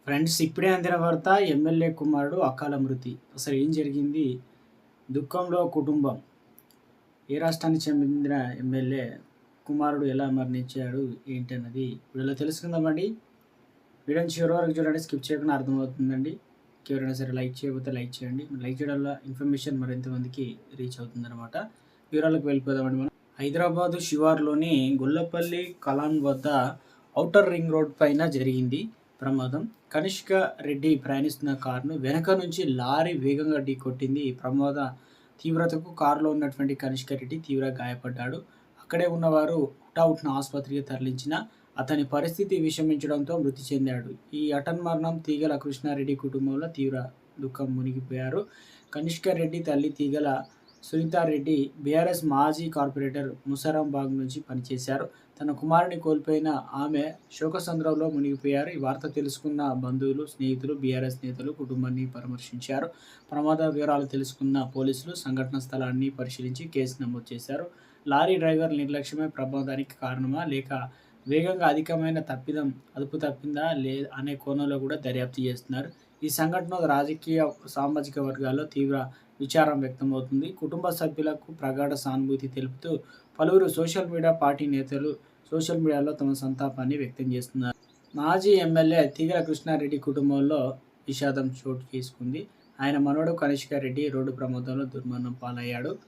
Friends ఇప్పుడే అందిన వార్త ఎమ్మెల్యే కుమారుడు అకాల మృతి. అసలు ఏం జరిగింది? దుఃఖంలో కుటుంబం. ఏ రాష్ట్రానికి చెందిన ఎమ్మెల్యే కుమారుడు ఎలా మరణించాడు ఏంటన్నది వీడియోలో తెలుసుకుందామండి. వీడియోని చివరి వరకు చూడండి, స్కిప్ చేయకుండా అర్థమవుతుందండి. ఎవరైనా సరే లైక్ చేయకపోతే లైక్ చేయండి. లైక్ చేయడం వల్ల ఇన్ఫర్మేషన్ మరింత మందికి రీచ్ అవుతుందన్నమాట. వివరాలకు వెళ్ళిపోదామండి. మనం హైదరాబాదు శివార్లోని గొల్లపల్లి కలాన్ వద్ద ఔటర్ రింగ్ రోడ్ పైన జరిగింది ప్రమాదం. కనిష్క రెడ్డి ప్రయాణిస్తున్న కారును వెనక నుంచి లారీ వేగంగా ఢీకొట్టింది. ఈ ప్రమాద తీవ్రతకు కారులో ఉన్నటువంటి కనిష్క రెడ్డి తీవ్ర గాయపడ్డాడు. అక్కడే ఉన్నవారు హుటాహుటిన ఆసుపత్రికి తరలించిన అతని పరిస్థితి విషమించడంతో మృతి చెందాడు. ఈ మరణం తీగల కృష్ణారెడ్డి కుటుంబంలో తీవ్ర దుఃఖం మునిగిపోయారు. కనిష్క రెడ్డి తల్లి తీగల సునీతారెడ్డి బీఆర్ఎస్ మాజీ కార్పొరేటర్ ముసరాంబాగ్ నుంచి పనిచేశారు. తన కుమారుని కోల్పోయిన ఆమె శోకసంద్రంలో మునిగిపోయారు. ఈ వార్త తెలుసుకున్న బంధువులు, స్నేహితులు, బీఆర్ఎస్ నేతలు కుటుంబాన్ని పరామర్శించారు. ప్రమాద వివరాలు తెలుసుకున్న పోలీసులు సంఘటన స్థలాన్ని పరిశీలించి కేసు నమోదు చేశారు. లారీ డ్రైవర్ నిర్లక్ష్యమే ప్రమాదానికి కారణమా, లేక వేగంగా అధికమైన అదుపు తప్పిందా అనే కోణంలో కూడా దర్యాప్తు చేస్తున్నారు. ఈ సంఘటన రాజకీయ, సామాజిక వర్గాల్లో తీవ్ర విచారం వ్యక్తమవుతుంది. కుటుంబ సభ్యులకు ప్రగాఢ సానుభూతి తెలుపుతూ పలువురు పార్టీ నేతలు సోషల్ మీడియాలో తమ సంతాపాన్ని వ్యక్తం చేస్తున్నారు. మాజీ ఎమ్మెల్యే తీగల కృష్ణారెడ్డి కుటుంబంలో విషాదం చోటు చేసుకుంది. ఆయన మనవడు కనిష్క రెడ్డి రోడ్డు ప్రమాదంలో దుర్మరణం పాలయ్యాడు.